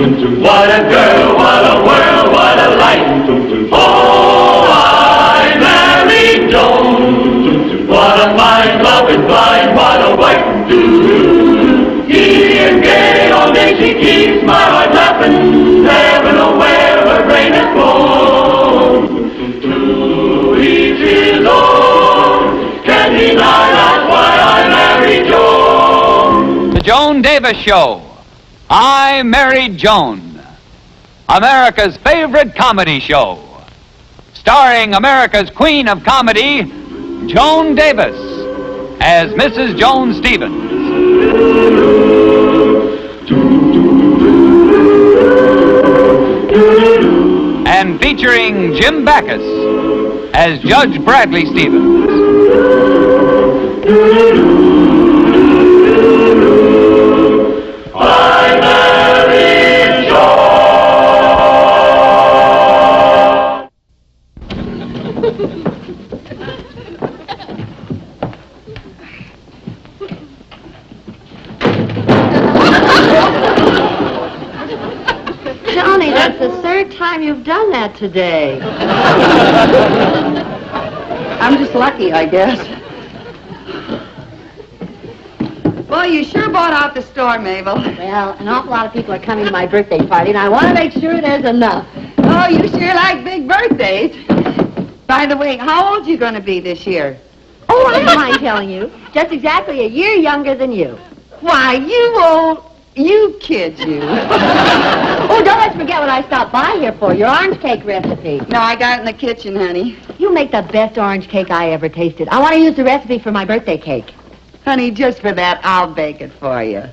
What a girl, what a world, what a life. Oh, I married Joan. What a mind, love is blind, what a wife. Giddy and gay, all day she keeps my heart laughing. Never know where her brain has flown. To each his own. Can't deny that's why I married Joan. The Joan Davis Show. I Married Joan. America's favorite comedy show. Starring America's queen of comedy, Joan Davis, as Mrs. Joan Stevens. And featuring Jim Backus as Judge Bradley Stevens. I married Joan. Johnny, that's the third time you've done that today. I'm just lucky, I guess. Well, you sure bought out the store, Mabel. Well, an awful lot of people are coming to my birthday party, and I want to make sure there's enough. Oh, you sure like big birthdays. By the way, how old you going to be this year? Oh, I don't mind telling you. Just exactly a year younger than you. Why, you kids, you. Oh, don't let's forget what I stopped by here for, your orange cake recipe. No, I got it in the kitchen, honey. You make the best orange cake I ever tasted. I want to use the recipe for my birthday cake. Honey, just for that, I'll bake it for you.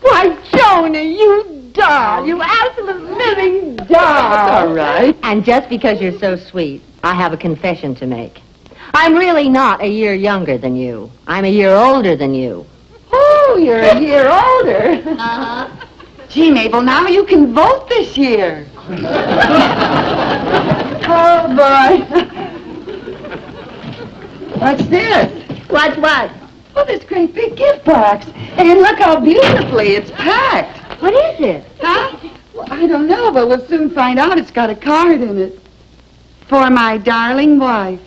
Why, Joni, you doll. You absolute living doll. All right. And just because you're so sweet, I have a confession to make. I'm really not a year younger than you. I'm a year older than you. Oh, you're a year older. Uh-huh. Gee, Mabel, now you can vote this year. Oh, boy. What's this? What's what? Oh, this great big gift box. And look how beautifully it's packed. What is it? Huh? Well, I don't know, but we'll soon find out. It's got a card in it. For my darling wife.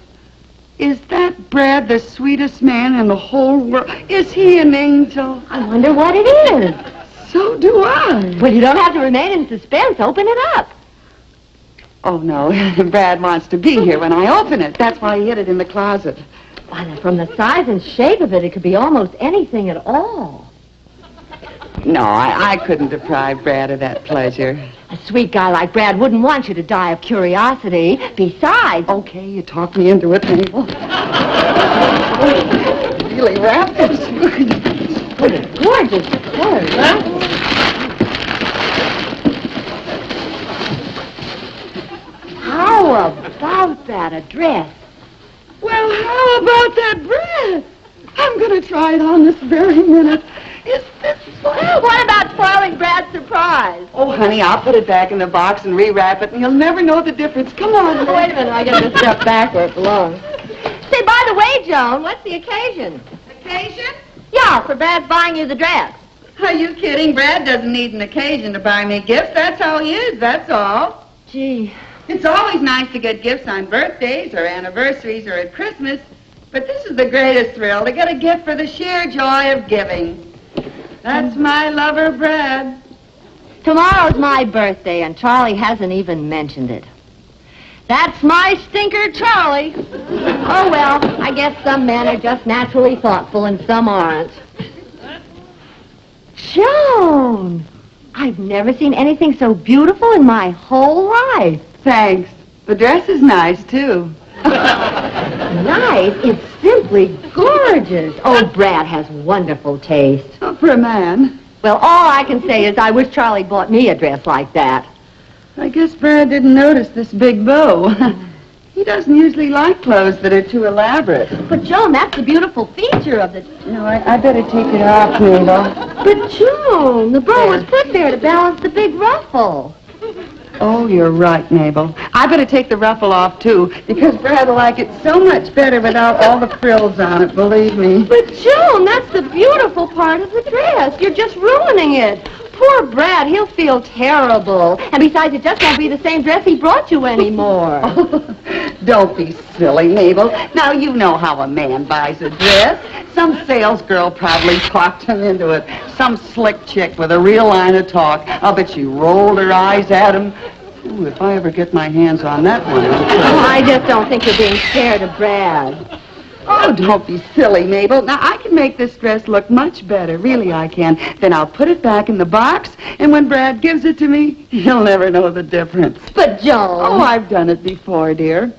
Is that Brad the sweetest man in the whole world? Is he an angel? I wonder what it is. So do I. Well, you don't have to remain in suspense. Open it up. Oh, no. Brad wants to be here when I open it. That's why he hid it in the closet. Why, now, from the size and shape of it, it could be almost anything at all. No, I couldn't deprive Brad of that pleasure. A sweet guy like Brad wouldn't want you to die of curiosity. Besides... Okay, you talked me into it, Mabel. Really wrapped this. What a gorgeous color, huh? How about that address? Well, how about that bread? I'm going to try it on this very minute. Is this fun? What about spoiling Brad's surprise? Oh, honey, I'll put it back in the box and rewrap it, and you'll never know the difference. Come on. Oh, wait a minute. I got to step back where it belongs. Say, by the way, Joan, what's the occasion? Occasion? Yeah, for Brad's buying you the dress. Are you kidding? Brad doesn't need an occasion to buy me gifts. That's how he is, that's all. Gee. It's always nice to get gifts on birthdays or anniversaries or at Christmas, but this is the greatest thrill, to get a gift for the sheer joy of giving. That's my lover, Brad. Tomorrow's my birthday, and Charlie hasn't even mentioned it. That's my stinker, Charlie. Oh, well, I guess some men are just naturally thoughtful and some aren't. Joan! I've never seen anything so beautiful in my whole life. Thanks. The dress is nice, too. Nice? It's simply gorgeous. Oh, Brad has wonderful taste. Oh, for a man. Well, all I can say is I wish Charlie bought me a dress like that. I guess Brad didn't notice this big bow. He doesn't usually like clothes that are too elaborate. But, Joan, that's the beautiful feature of the... No, I better take it off, Mabel. But, Joan, the bow was put there to balance the big ruffle. Oh, you're right, Mabel. I better take the ruffle off, too, because Brad will like it so much better without all the frills on it, believe me. But, Joan, that's the beautiful part of the dress. You're just ruining it. Poor Brad, he'll feel terrible. And besides, it just won't be the same dress he brought you anymore. Don't be silly, Mabel. Now, you know how a man buys a dress. Some salesgirl probably talked him into it. Some slick chick with a real line of talk. I'll bet she rolled her eyes at him. Ooh, if I ever get my hands on that one. I just don't think you're being fair to Brad. Oh, don't be silly, Mabel. Now, I can make this dress look much better. Really, I can. Then I'll put it back in the box, and when Brad gives it to me, he'll never know the difference. But, Joan... Oh, I've done it before, dear.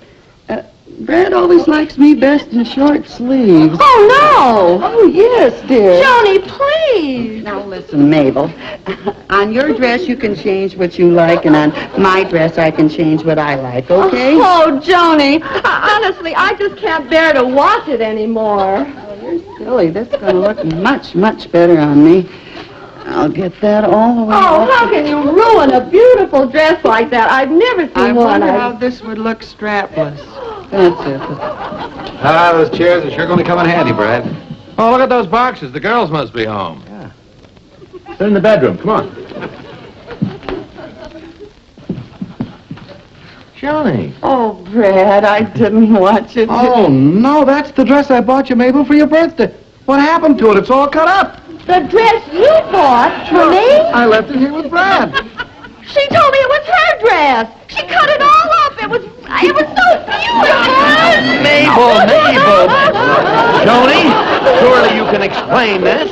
Brad always likes me best in short sleeves. Oh, no! Oh, yes, dear. Johnny, please! Now, listen, Mabel. On your dress, you can change what you like, and on my dress, I can change what I like, okay? Oh, Joni, honestly, I just can't bear to watch it anymore. Oh, you're silly. This is going to look much, much better on me. I'll get that all the way Oh, up. how can you ruin a beautiful dress like that? I've never seen I one. wonder how this would look strapless. That's it. Those chairs are sure going to come in handy, Brad. Oh, look at those boxes. The girls must be home. Yeah. They're in the bedroom. Come on. Johnny. Oh, Brad, I didn't watch it. Oh, no, that's the dress I bought you, Mabel, for your birthday. What happened to it? It's all cut up. The dress you bought for me? I left it here with Brad. She told me it was her dress. She cut it all up. It was so beautiful. Mabel. Johnny, surely you can explain this.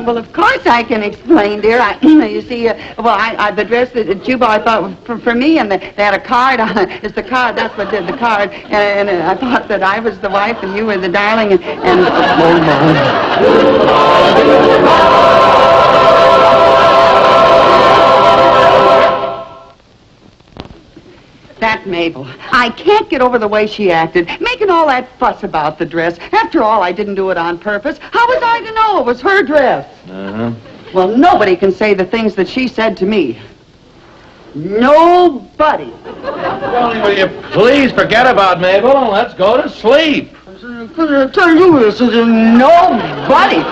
Well, of course I can explain, dear. You see, the dress that you bought, I thought was for me, and they had a card on it. It's the card. That's what did the card. And I thought that I was the wife and you were the darling. And that Mabel. I can't get over the way she acted, making all that fuss about the dress. After all, I didn't do it on purpose. How was I to know it was her dress? Uh-huh. Well, nobody can say the things that she said to me. Nobody. Johnny, will you please forget about Mabel and let's go to sleep? I tell you this is nobody.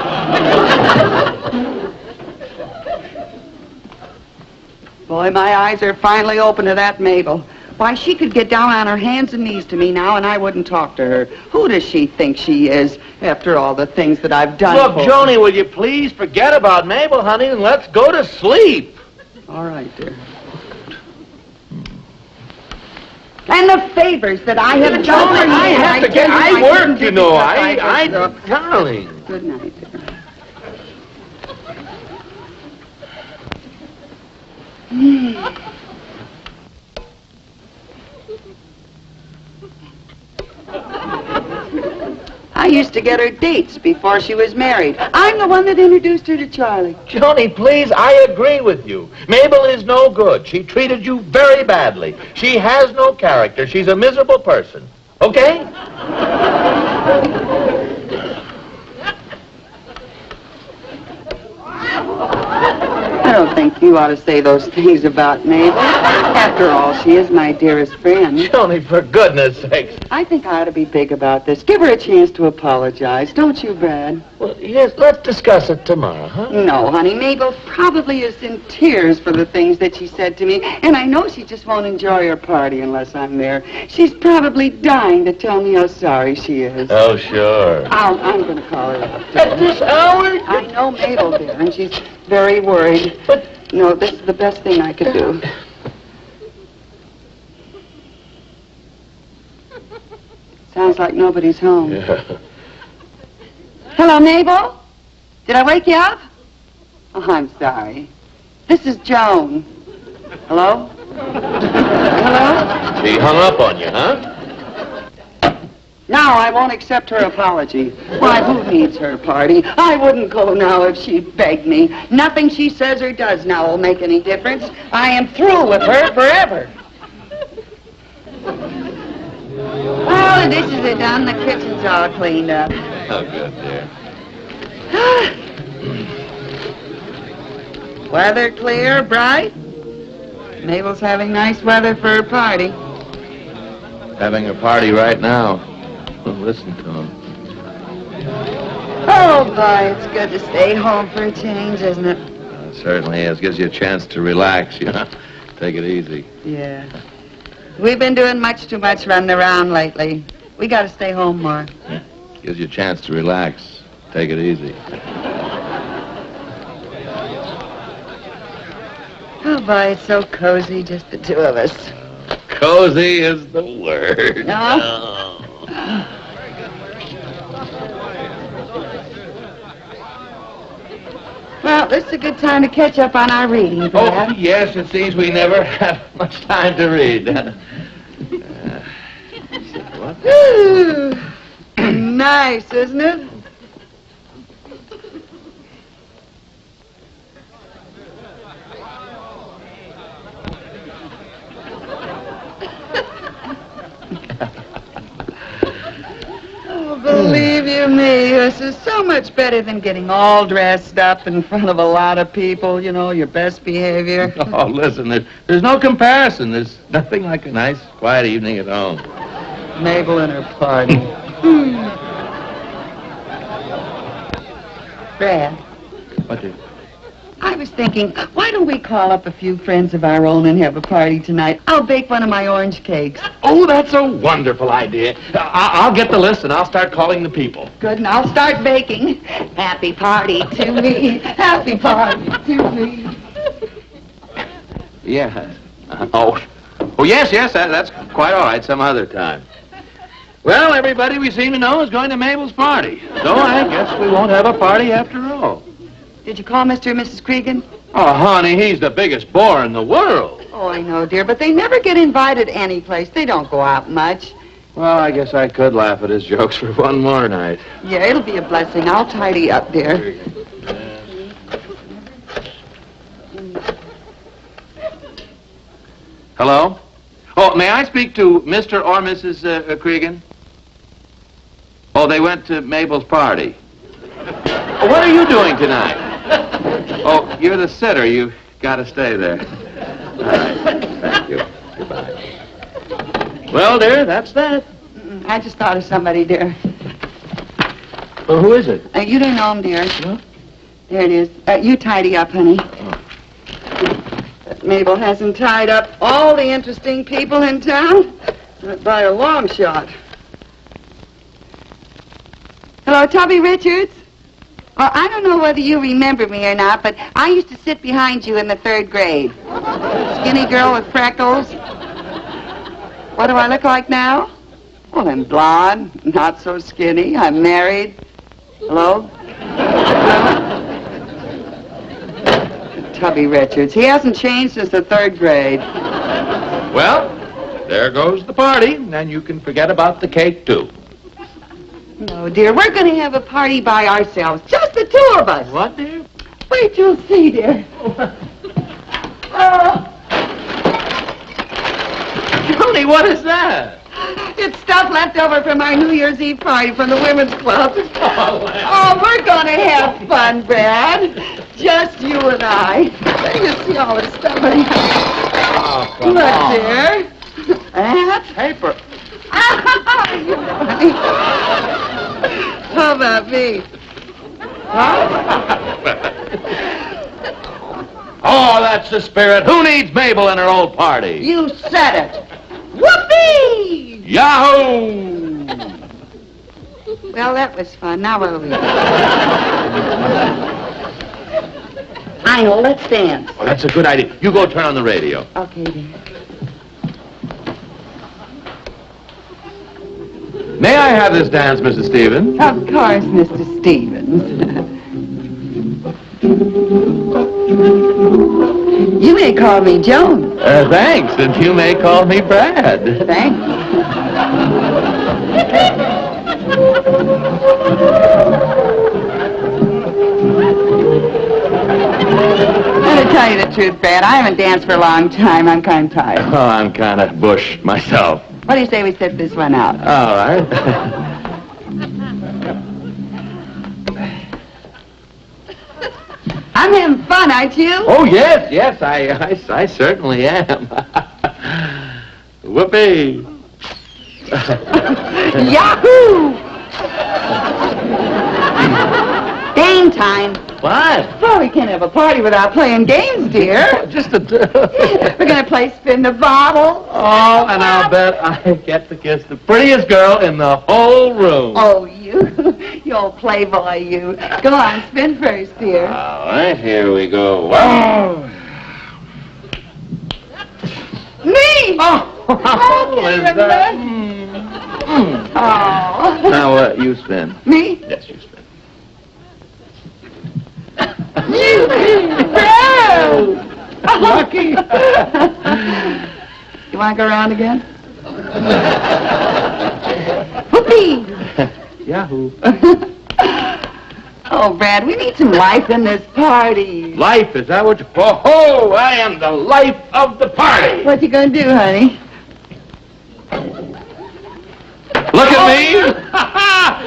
Boy, my eyes are finally open to that Mabel. Why, she could get down on her hands and knees to me now, and I wouldn't talk to her. Who does she think she is, after all the things that I've done Look, for Joni, will you please forget about Mabel, honey, and let's go to sleep? All right, dear. And the favors that I have done for you. I have to get... I work, you know. Darling. Good night, dear. I used to get her dates before she was married. I'm the one that introduced her to Charlie. Joni, please, I agree with you. Mabel is no good. She treated you very badly. She has no character. She's a miserable person. Okay? I don't think you ought to say those things about Mabel. After all, she is my dearest friend. Joni, for goodness sakes. I think I ought to be big about this. Give her a chance to apologize. Don't you, Brad? Well, yes, let's discuss it tomorrow, huh? No, honey. Mabel probably is in tears for the things that she said to me, and I know she just won't enjoy her party unless I'm there. She's probably dying to tell me how sorry she is. Oh, sure. I'm going to call her up. At this hour? I know Mabel, dear, and she's very worried. But... No, this is the best thing I could do. Sounds like nobody's home. Yeah. Hello, Mabel? Did I wake you up? Oh, I'm sorry. This is Joan. Hello? Hello? She hung up on you, huh? No, I won't accept her apology. Why, who needs her party? I wouldn't go now if she begged me. Nothing she says or does now will make any difference. I am through with her forever. Oh, the dishes are done. The kitchen's all cleaned up. Oh, good, dear. Weather clear, bright. Mabel's having nice weather for her party. Having a party right now. Listen to him. Oh, boy, it's good to stay home for a change, isn't it? Certainly is. Gives you a chance to relax, you know. Take it easy. Yeah. We've been doing much too much running around lately. We got to stay home more. Gives you a chance to relax. Take it easy. Oh, boy, it's so cozy, just the two of us. Cozy is the word. No? Well, this is a good time to catch up on our reading, Oh, Brad. yes, it seems we never have much time to read. What? Ooh, nice, isn't it? Oh, believe you me, this is so much better than getting all dressed up in front of a lot of people, you know, your best behavior. Oh, listen, there's no comparison. There's nothing like a nice, quiet evening at home. Mabel and her party. Brad, What did? I was thinking, why don't we call up a few friends of our own and have a party tonight? I'll bake one of my orange cakes. Oh, that's a wonderful idea. I'll get the list and I'll start calling the people. Good, and I'll start baking. Happy party to me. Happy party to me. Yeah. Oh, yes, that's quite all right some other time. Well, everybody we seem to know is going to Mabel's party. So I guess we won't have a party after all. Did you call Mr. and Mrs. Cregan? Oh, honey, he's the biggest bore in the world. Oh, I know, dear, but they never get invited any place. They don't go out much. Well, I guess I could laugh at his jokes for one more night. Yeah, it'll be a blessing. I'll tidy up, dear. Hello? Oh, may I speak to Mr. or Mrs. Cregan? Oh, they went to Mabel's party. Oh, what are you doing tonight? Oh, you're the sitter. You've got to stay there. All right. Thank you. Goodbye. Well, dear, that's that. I just thought of somebody, dear. Well, who is it? You don't know him, dear. Huh? There it is. You tidy up, honey. Oh. But Mabel hasn't tied up all the interesting people in town. Not by a long shot. Hello, Tubby Richards? Well, I don't know whether you remember me or not, but I used to sit behind you in the 3rd grade. Skinny girl with freckles. What do I look like now? Well, I'm blonde, not so skinny. I'm married. Hello? Tubby Richards. He hasn't changed since the 3rd grade. Well, there goes the party, and you can forget about the cake, too. No, dear, we're going to have a party by ourselves. Just the 2 of us. What, dear? Wait till you see, dear. Honey, what is that? It's stuff left over from our New Year's Eve party from the women's club. Oh, we're going to have fun, Brad. Just you and I. You see all this stuff. Oh, come Look, on. dear. That's Paper. How about me? Huh? Oh, that's the spirit. Who needs Mabel and her old party? You said it. Whoopee! Yahoo! Well, that was fun. Now what'll we do? I know. Let's dance. Oh, that's a good idea. You go turn on the radio. Okay, dear. May I have this dance, Mrs. Stevens? Of course, Mr. Stevens. You may call me Joan. Thanks, and you may call me Brad. Thanks. To tell you the truth, Brad, I haven't danced for a long time. I'm kind of tired. Oh, I'm kind of bush myself. What do you say we sit this one out? All right. I'm having fun, aren't you? Oh, yes, I certainly am. Whoopee. Yahoo! Game time. What? Well, we can't have a party without playing games, dear. Just a... We're going to play spin the bottle. Oh, and I'll bet I get to kiss the prettiest girl in the whole room. Oh, you old playboy, you. Go on, spin first, dear. All right, here we go. Wow. Me! Oh, is that? Oh. Now, you spin. Me? Yes, you spin. Lucky. You want to go around again? Whoopee! Yahoo. Oh, Brad, we need some life in this party. Life, is that what you... Oh, I am the life of the party. What you gonna do, honey? Look at me.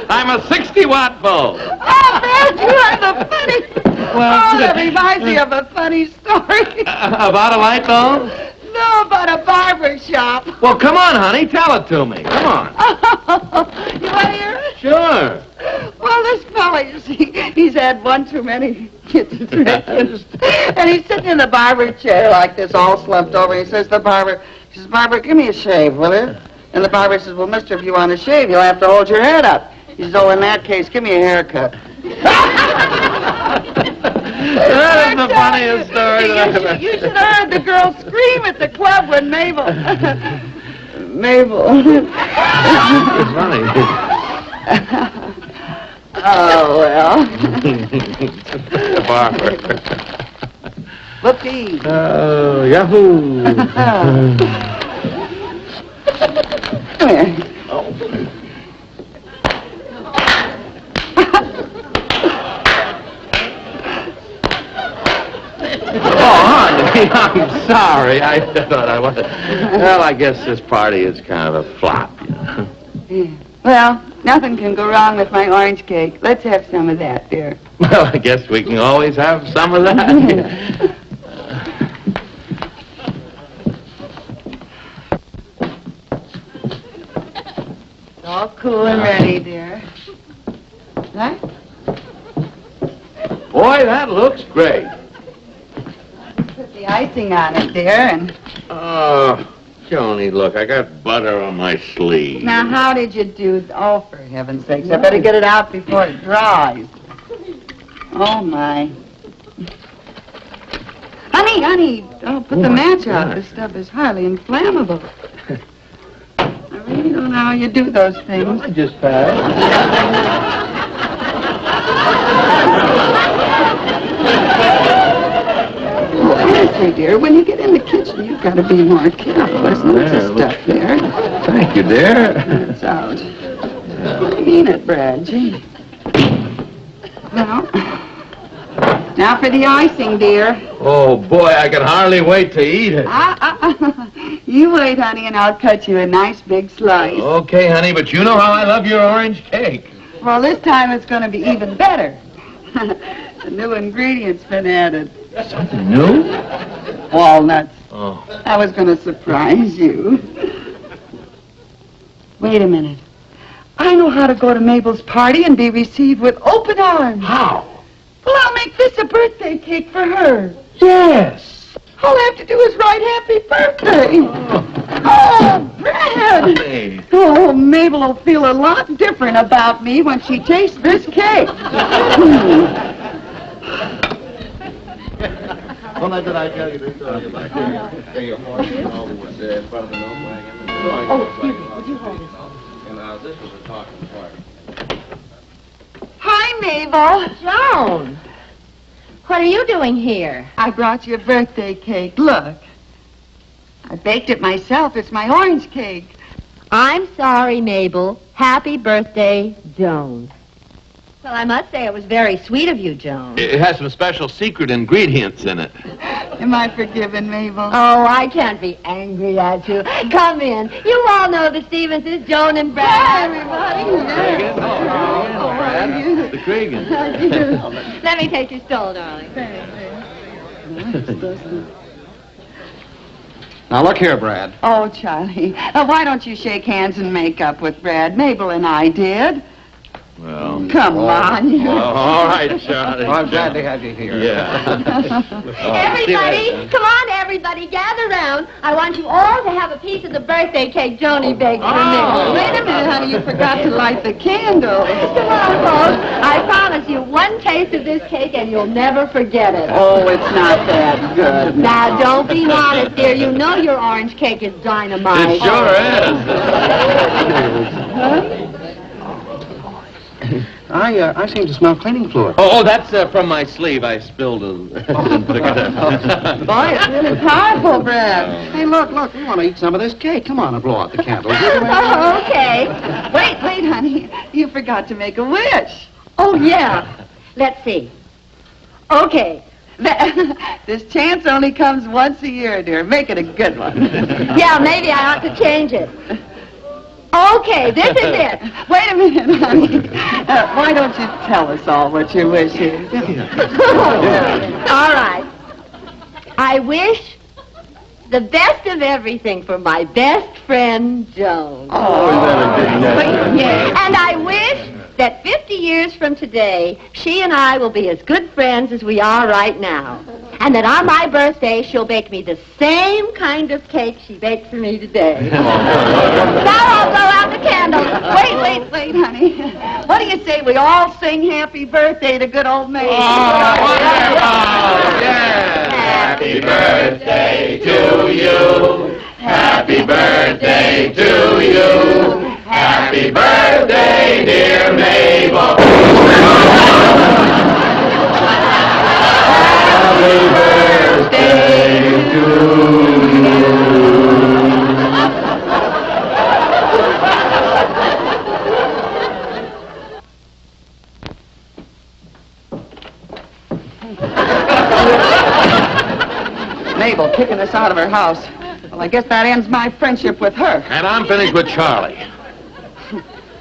I'm a 60-watt bulb. Oh, Brad, you are the funny... Well, oh, that reminds me of a funny story. About a light bulb? No, about a barber shop. Well, come on, honey. Tell it to me. Come on. You want to hear it? Sure. Well, this fella, you see, he's had one too many kids. And he's sitting in the barber chair like this, all slumped over. He says to the barber, Barber, give me a shave, will you? And the barber says, well, mister, if you want to shave, you'll have to hold your head up. He says, oh, in that case, give me a haircut. That is the funniest story that I've ever... You should have heard the girl scream at the club when Mabel... Mabel... It's funny. Oh, well. The barber. Whoopee. Oh, yahoo. Come here. I'm sorry. I thought I was... Well, I guess this party is kind of a flop, you know. Yeah. Well, nothing can go wrong with my orange cake. Let's have some of that, dear. Well, I guess we can always have some of that. It's all cool and ready, dear. Right? Boy, that looks great. Put the icing on it, dear, and... Oh, Joni, look, I got butter on my sleeve. Now, how did you do... Oh, for heaven's sakes, I better get it out before it dries. Oh, my. Honey, oh, put the match out. This stuff is highly inflammable. I really don't know how you do those things. I just passed. Honestly, dear, when you get in the kitchen, you've got to be more careful. There's lots of stuff there. Thank you, dear. It's out. I mean it, Brad. Gee. Now for the icing, dear. Oh, boy, I can hardly wait to eat it. You wait, honey, and I'll cut you a nice big slice. Okay, honey, but you know how I love your orange cake. Well, this time it's going to be even better. The new ingredient's been added. Something new? Walnuts. Oh. I was going to surprise you. Wait a minute. I know how to go to Mabel's party and be received with open arms. How? Well, I'll make this a birthday cake for her. Yes. All I have to do is write happy birthday. Oh, Brad. Honey. Oh, Mabel will feel a lot different about me when she tastes this cake. Well, did I tell you this story about your horse and all was in front of the milk wagon? Oh, excuse me. Would you hold this? And this was a talking party. Hi, Mabel. Joan. What are you doing here? I brought you a birthday cake. Look. I baked it myself. It's my orange cake. I'm sorry, Mabel. Happy birthday, Joan. Well, I must say it was very sweet of you, Joan. It has some special secret ingredients in it. Am I forgiven, Mabel? Oh, I can't be angry at you. Come in. You all know the Stevenses, Joan and Brad. Hi, everybody. Cregan? Oh, Brad. The Cregan. Let me take your stole, darling. Now, look here, Brad. Oh, Charlie. Why don't you shake hands and make up with Brad? Mabel and I did. Well. Come on. You. All right, Charlie. I'm glad to have you here. Yeah. Everybody, come on, everybody, gather round. I want you all to have a piece of the birthday cake Joni baked for me. Wait a minute, honey. You forgot to light the candle. Come on, folks. I promise you one taste of this cake and you'll never forget it. Oh, it's not that good. Now, don't be modest, dear. You know your orange cake is dynamite. It sure is. I seem to smell cleaning fluid. Oh, that's from my sleeve. I spilled a... Boy, it's really powerful, Brad. Hey, look, we want to eat some of this cake. Come on and blow out the candles. Oh, okay. Wait, honey. You forgot to make a wish. Oh, yeah. Let's see. Okay. This chance only comes once a year, dear. Make it a good one. Yeah, maybe I ought to change it. Okay, this is it. Wait a minute, honey. Why don't you tell us all what your wish is? All right. I wish the best of everything for my best friend, Joan. Yeah. And I wish that 50 years from today, she and I will be as good friends as we are right now. And that on my birthday, she'll bake me the same kind of cake she baked for me today. Now I'll blow out the candles. Wait, honey. What do you say we all sing happy birthday to good old Mabel? Happy birthday to you. Happy birthday to you. Happy birthday, dear Mabel. Happy birthday to you. Mabel kicking us out of her house. Well, I guess that ends my friendship with her. And I'm finished with Charlie.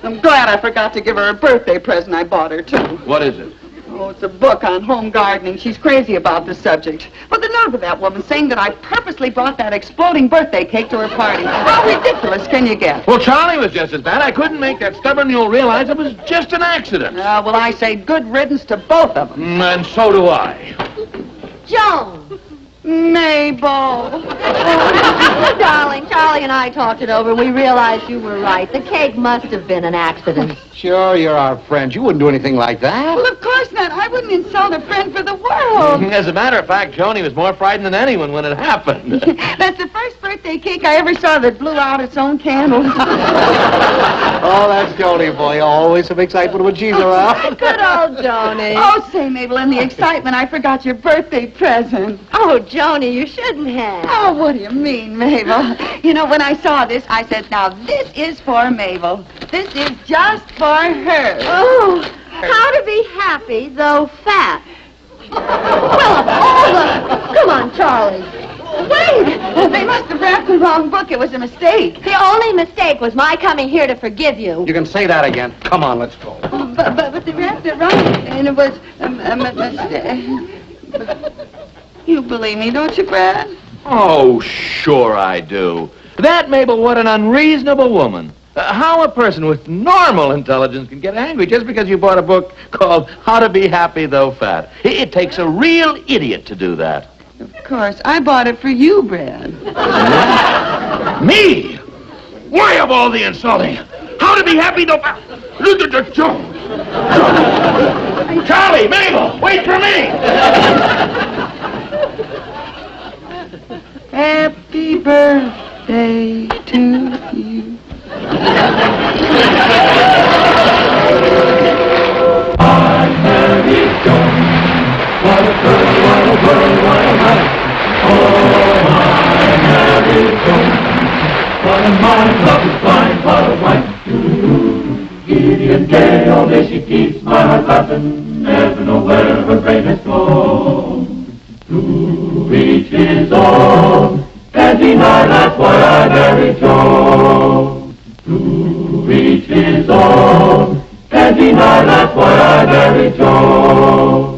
I'm glad I forgot to give her a birthday present I bought her, too. What is it? Oh, it's a book on home gardening. She's crazy about the subject. But the nerve of that woman saying that I purposely brought that exploding birthday cake to her party. How ridiculous can you get? Well, Charlie was just as bad. I couldn't make that stubborn mule realize it was just an accident. Well, I say good riddance to both of them. And so do I. Joan. Mabel. Oh, darling, Charlie and I talked it over. We realized you were right. The cake must have been an accident. Sure, you're our friend. You wouldn't do anything like that. Well, of course not. I wouldn't insult a friend for the world. As a matter of fact, Joni was more frightened than anyone when it happened. That's the first birthday cake I ever saw that blew out its own candles. Oh, that's Joni, boy. Always some excitement when she's around. Good old Joni. Oh, say, Mabel, in the excitement, I forgot your birthday present. Oh, Joni, you shouldn't have. Oh, what do you mean, Mabel? You know, when I saw this, I said, now this is for Mabel. This is just for her. Oh, how to be happy, though fat. Well, come on, Charlie. Wait! They must have wrapped the wrong book. It was a mistake. The only mistake was my coming here to forgive you. You can say that again. Come on, let's go. But they wrapped it wrong, and it was a mistake. You believe me, don't you, Brad? Oh, sure I do. That, Mabel, what an unreasonable woman. How a person with normal intelligence can get angry just because you bought a book called How to Be Happy Though Fat. It takes a real idiot to do that. Of course. I bought it for you, Brad. Me? Why of all the insulting? How to Be Happy Though Fat? Charlie, Mabel, wait for me! Happy birthday to you. I'm Mary Joan. What a girl, what a world, what a life. Oh, I'm Mary Joan. What a mind, love is blind, what a wife. Giddy and gay, all day she keeps my heart laughing. Never know where her brain has gone. To each his own. Can't deny that's why I married Joan. To each his own. Can't deny that's why I married Joan.